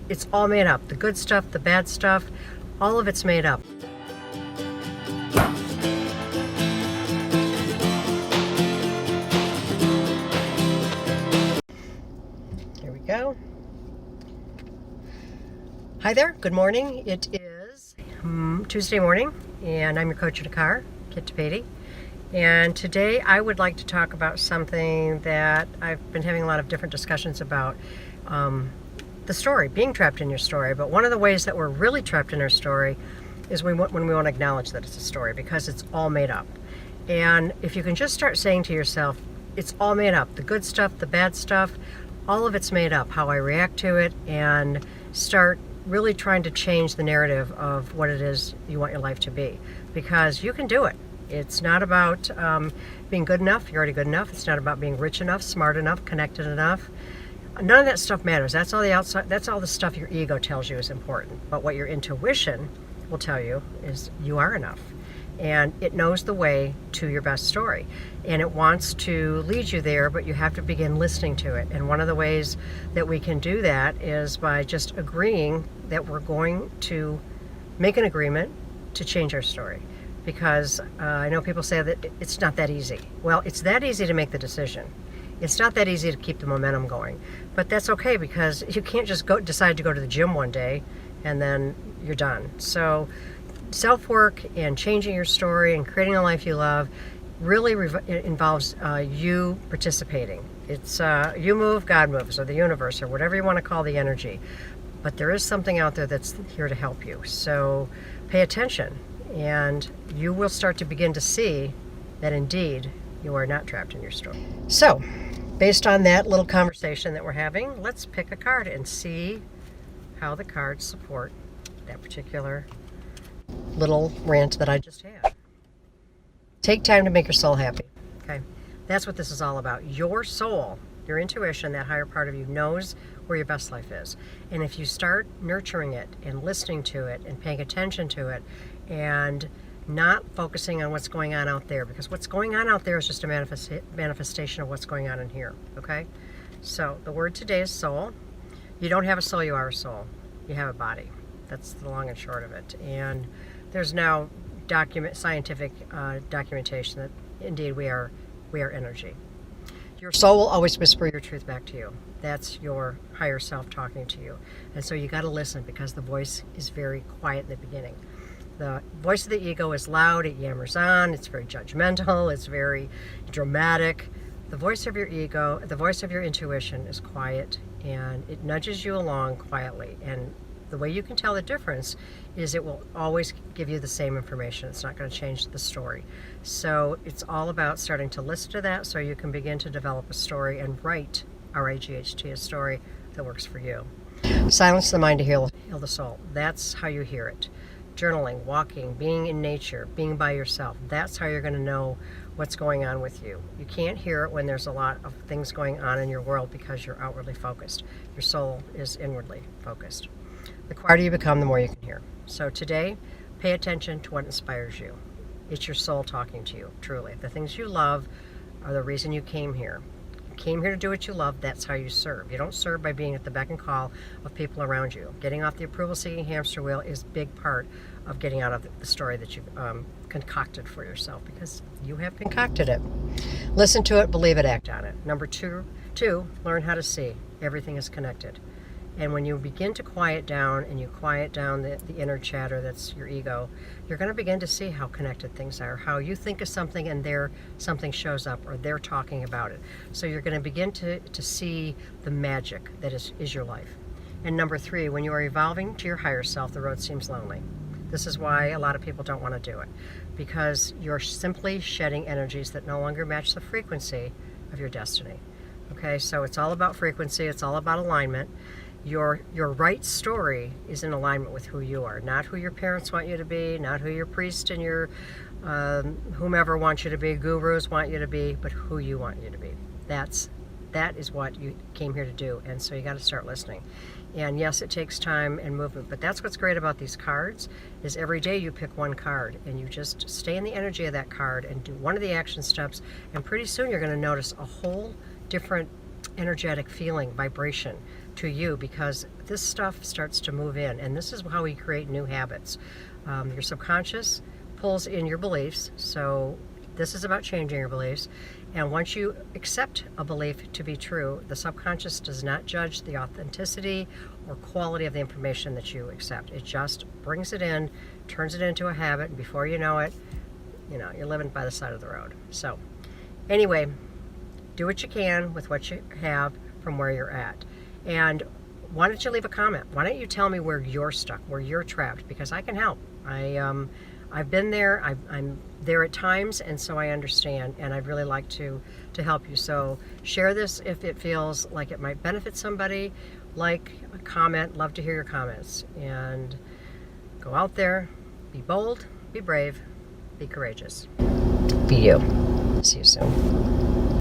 it's all made up. The good stuff, the bad stuff, all of it's made up. Here we go. Hi there, good morning. It is Tuesday morning, and I'm your coach in a car, Kit DePady. And today I would like to talk about something that I've been having a lot of different discussions about. The story, being trapped in your story. But one of the ways that we're really trapped in our story is when we want to acknowledge that it's a story, because it's all made up. And if you can just start saying to yourself, it's all made up. The good stuff, the bad stuff, all of it's made up. How I react to it, and start really trying to change the narrative of what it is you want your life to be. Because you can do it. It's not about being good enough. You're already good enough. It's not about being rich enough, smart enough, connected enough. None of that stuff matters. That's all the outside. That's all the stuff your ego tells you is important. But what your intuition will tell you is you are enough, and it knows the way to your best story, and it wants to lead you there. But you have to begin listening to it. And one of the ways that we can do that is by just agreeing that we're going to make an agreement to change our story. Because I know people say that it's not that easy. Well, it's that easy to make the decision. It's not that easy to keep the momentum going, but that's okay, because you can't just decide to go to the gym one day and then you're done. So self-work and changing your story and creating a life you love really involves you participating. It's you move, God moves, or the universe, or whatever you want to call the energy. But there is something out there that's here to help you. So pay attention, and you will start to begin to see that indeed you are not trapped in your story. So, based on that little conversation that we're having, let's pick a card and see how the cards support that particular little rant that I just had. Take time to make your soul happy. Okay, that's what this is all about. Your soul, your intuition, that higher part of you knows where your best life is. And if you start nurturing it and listening to it and paying attention to it and not focusing on what's going on out there, because what's going on out there is just a manifestation of what's going on in here, okay? So the word today is soul. You don't have a soul, you are a soul. You have a body. That's the long and short of it. And there's now scientific documentation that indeed we are energy. Your soul will always whisper your truth back to you. That's your higher self talking to you. And so you got to listen, because the voice is very quiet in the beginning. The voice of the ego is loud, it yammers on, it's very judgmental, it's very dramatic. The voice of your ego, the voice of your intuition is quiet, and it nudges you along quietly. And the way you can tell the difference is it will always give you the same information. It's not going to change the story. So it's all about starting to listen to that so you can begin to develop a story and write RAGHT, a story that works for you. Silence the mind to heal the soul. That's how you hear it. Journaling, walking, being in nature, being by yourself. That's how you're going to know what's going on with you. You can't hear it when there's a lot of things going on in your world, because you're outwardly focused. Your soul is inwardly focused. The quieter you become, the more you can hear. So today, pay attention to what inspires you. It's your soul talking to you, truly. The things you love are the reason you came here. Came here to do what you love. That's how you serve. You don't serve by being at the beck and call of people around you. Getting off the approval-seeking hamster wheel is a big part of getting out of the story that you've concocted for yourself, because you have concocted it. Listen to it, believe it, act on it. Number two, learn how to see. Everything is connected. And when you begin to quiet down, and you quiet down the inner chatter that's your ego, you're going to begin to see how connected things are, how you think of something and something shows up, or they're talking about it. So you're going to begin to see the magic that is your life. And number 3, when you are evolving to your higher self, the road seems lonely. This is why a lot of people don't want to do it, because you're simply shedding energies that no longer match the frequency of your destiny. Okay, so it's all about frequency, it's all about alignment. Your right story is in alignment with who you are, not who your parents want you to be, not who your priest and your whomever wants you to be, gurus want you to be, but who you want you to be. That is what you came here to do, and so you got to start listening. And yes, it takes time and movement, but that's what's great about these cards, is every day you pick one card and you just stay in the energy of that card and do one of the action steps, and pretty soon you're going to notice a whole different energetic feeling, vibration to you, because this stuff starts to move in, and this is how we create new habits. Your subconscious pulls in your beliefs, so this is about changing your beliefs. And once you accept a belief to be true, the subconscious does not judge the authenticity or quality of the information that you accept. It just brings it in, turns it into a habit, and before you know it, you're living by the side of the road. So anyway, do what you can with what you have from where you're at. And why don't you leave a comment? Why don't you tell me where you're stuck, where you're trapped? Because I can help. I've been there. I'm there at times, and so I understand, and I'd really like to help you. So share this if it feels like it might benefit somebody. Like, a comment. Love to hear your comments. And go out there, be bold, be brave, be courageous. Be you. See you soon.